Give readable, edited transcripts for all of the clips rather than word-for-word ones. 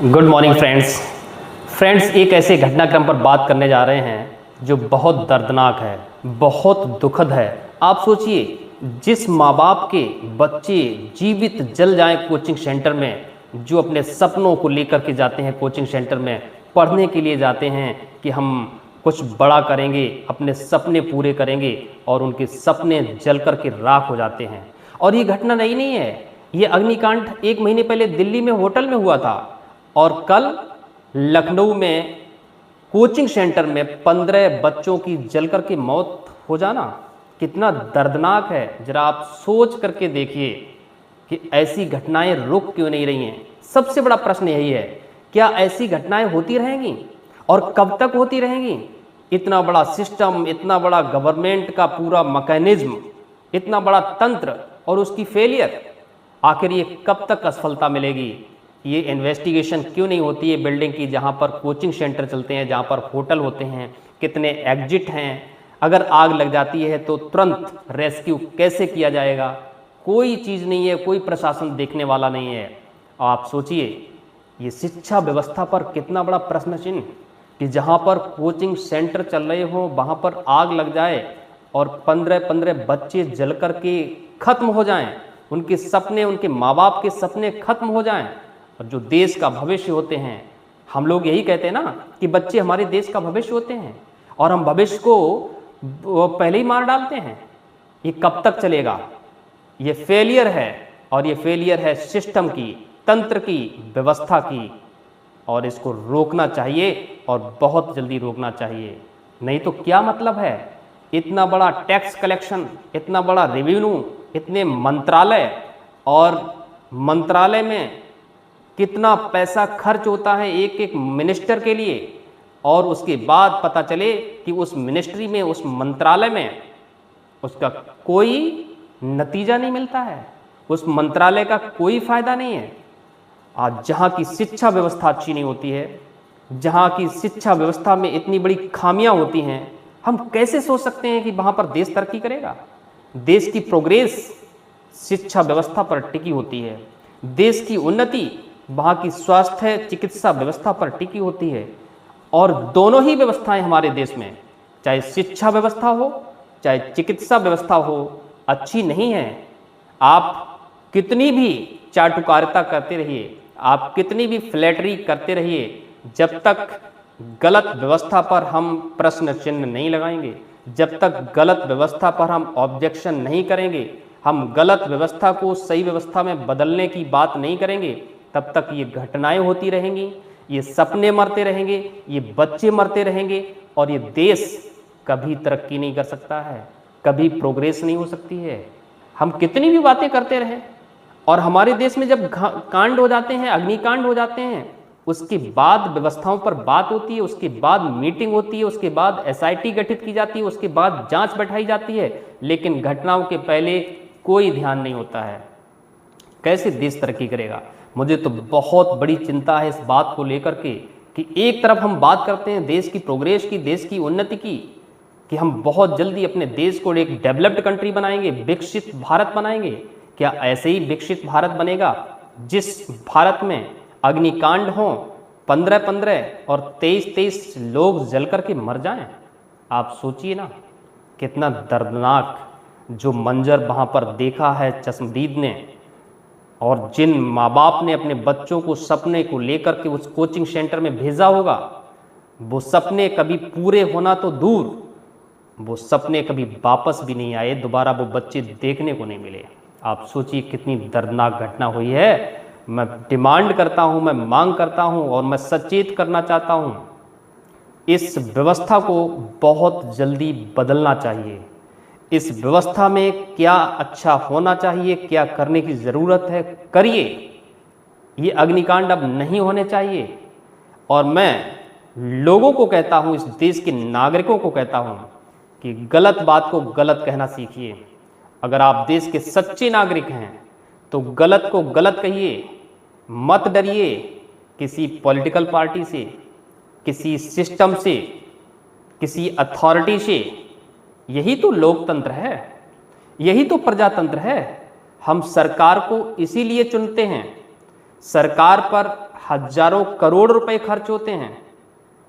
Good morning friends एक ऐसे घटनाक्रम पर बात करने जा रहे हैं जो बहुत दर्दनाक है, बहुत दुखद है। आप सोचिए, जिस माँ बाप के बच्चे जीवित जल जाएं कोचिंग सेंटर में, जो अपने सपनों को लेकर के जाते हैं कोचिंग सेंटर में, पढ़ने के लिए जाते हैं कि हम कुछ बड़ा करेंगे, अपने सपने पूरे करेंगे, और उनके सपने जल कर के राख हो जाते हैं। और ये घटना नई नहीं है, ये अग्निकांड 1 महीने पहले दिल्ली में होटल में हुआ था, और कल लखनऊ में कोचिंग सेंटर में 15 बच्चों की जलकर के मौत हो जाना कितना दर्दनाक है। जरा आप सोच करके देखिए कि ऐसी घटनाएं रुक क्यों नहीं रही हैं। सबसे बड़ा प्रश्न यही है, क्या ऐसी घटनाएं होती रहेंगी और कब तक होती रहेंगी? इतना बड़ा सिस्टम, इतना बड़ा गवर्नमेंट का पूरा मैकेनिज्म, इतना बड़ा तंत्र, और उसकी फेलियर, आखिर ये कब तक असफलता मिलेगी? ये इन्वेस्टिगेशन क्यों नहीं होती है बिल्डिंग की, जहाँ पर कोचिंग सेंटर चलते हैं, जहाँ पर होटल होते हैं, कितने एग्जिट हैं? अगर आग लग जाती है तो तुरंत रेस्क्यू कैसे किया जाएगा? कोई चीज़ नहीं है, कोई प्रशासन देखने वाला नहीं है। आप सोचिए, ये शिक्षा व्यवस्था पर कितना बड़ा प्रश्न चिन्ह कि जहाँ पर कोचिंग सेंटर चल रहे हों वहाँ पर आग लग जाए और 15 बच्चे जल कर के खत्म हो जाएं, उनके सपने, उनके माँ बाप के सपने खत्म हो जाएं। और जो देश का भविष्य होते हैं, हम लोग यही कहते हैं ना कि बच्चे हमारे देश का भविष्य होते हैं, और हम भविष्य को पहले ही मार डालते हैं। ये कब तक चलेगा? ये फेलियर है, और ये फेलियर है सिस्टम की, तंत्र की, व्यवस्था की, और इसको रोकना चाहिए, और बहुत जल्दी रोकना चाहिए। नहीं तो क्या मतलब है इतना बड़ा टैक्स कलेक्शन, इतना बड़ा रेवेन्यू, इतने मंत्रालय, और मंत्रालय में कितना पैसा खर्च होता है एक एक मिनिस्टर के लिए, और उसके बाद पता चले कि उस मिनिस्ट्री में, उस मंत्रालय में उसका कोई नतीजा नहीं मिलता है, उस मंत्रालय का कोई फायदा नहीं है। आज जहाँ की शिक्षा व्यवस्था अच्छी नहीं होती है, जहाँ की शिक्षा व्यवस्था में इतनी बड़ी खामियां होती हैं, हम कैसे सोच सकते हैं कि वहाँ पर देश तरक्की करेगा? देश की प्रोग्रेस शिक्षा व्यवस्था पर टिकी होती है, देश की उन्नति वहाँ की स्वास्थ्य चिकित्सा व्यवस्था पर टिकी होती है। और दोनों ही व्यवस्थाएं हमारे देश में, चाहे शिक्षा व्यवस्था हो चाहे चिकित्सा व्यवस्था हो, अच्छी नहीं है। आप कितनी भी चाटुकारिता करते रहिए, आप कितनी भी फ्लैटरी करते रहिए, जब तक गलत व्यवस्था पर हम प्रश्न चिन्ह नहीं लगाएंगे, जब तक गलत व्यवस्था पर हम ऑब्जेक्शन नहीं करेंगे, हम गलत व्यवस्था को सही व्यवस्था में बदलने की बात नहीं करेंगे, तब तक ये घटनाएं होती रहेंगी, ये सपने मरते रहेंगे, ये बच्चे मरते रहेंगे, और ये देश कभी तरक्की नहीं कर सकता है, कभी प्रोग्रेस नहीं हो सकती है। हम कितनी भी बातें करते रहें, और हमारे देश में जब कांड हो जाते हैं, अग्निकांड हो जाते हैं, उसके बाद व्यवस्थाओं पर बात होती है, उसके बाद मीटिंग होती है, उसके बाद SIT गठित की जाती है, उसके बाद जांच बैठाई जाती है, लेकिन घटनाओं के पहले कोई ध्यान नहीं होता है। कैसे देश तरक्की करेगा? मुझे तो बहुत बड़ी चिंता है इस बात को लेकर के कि एक तरफ हम बात करते हैं देश की प्रोग्रेस की, देश की उन्नति की, कि हम बहुत जल्दी अपने देश को एक डेवलप्ड कंट्री बनाएंगे, विकसित भारत बनाएंगे। क्या ऐसे ही विकसित भारत बनेगा जिस भारत में अग्निकांड हो, 15 और 23 लोग जल करके मर जाएं? आप सोचिए ना, कितना दर्दनाक जो मंजर वहाँ पर देखा है चश्मदीद ने, और जिन माँ बाप ने अपने बच्चों को सपने को लेकर के उस कोचिंग सेंटर में भेजा होगा, वो सपने कभी पूरे होना तो दूर, वो सपने कभी वापस भी नहीं आए, दोबारा वो बच्चे देखने को नहीं मिले। आप सोचिए कितनी दर्दनाक घटना हुई है। मैं डिमांड करता हूँ, मैं मांग करता हूँ, और मैं सचेत करना चाहता हूँ, इस व्यवस्था को बहुत जल्दी बदलना चाहिए। इस व्यवस्था में क्या अच्छा होना चाहिए, क्या करने की ज़रूरत है, करिए। ये अग्निकांड अब नहीं होने चाहिए। और मैं लोगों को कहता हूँ, इस देश के नागरिकों को कहता हूँ कि गलत बात को गलत कहना सीखिए। अगर आप देश के सच्चे नागरिक हैं तो गलत को गलत कहिए, मत डरिए किसी पॉलिटिकल पार्टी से, किसी सिस्टम से, किसी अथॉरिटी से। यही तो लोकतंत्र है, यही तो प्रजातंत्र है। हम सरकार को इसीलिए चुनते हैं, सरकार पर हजारों करोड़ रुपए खर्च होते हैं।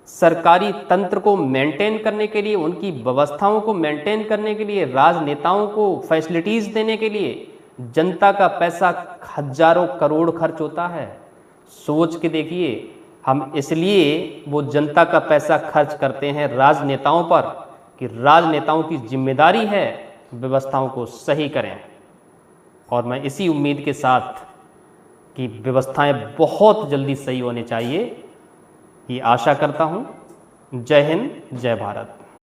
सरकारी तंत्र को मेंटेन करने के लिए, उनकी व्यवस्थाओं को मेंटेन करने के लिए, राजनेताओं को फैसिलिटीज देने के लिए जनता का पैसा हजारों करोड़ खर्च होता है। सोच के देखिए, हम इसलिए वो जनता का पैसा खर्च करते हैं राजनेताओं पर कि राजनेताओं की जिम्मेदारी है व्यवस्थाओं को सही करें। और मैं इसी उम्मीद के साथ कि व्यवस्थाएं बहुत जल्दी सही होनी चाहिए, ये आशा करता हूँ। जय हिंद, जय भारत।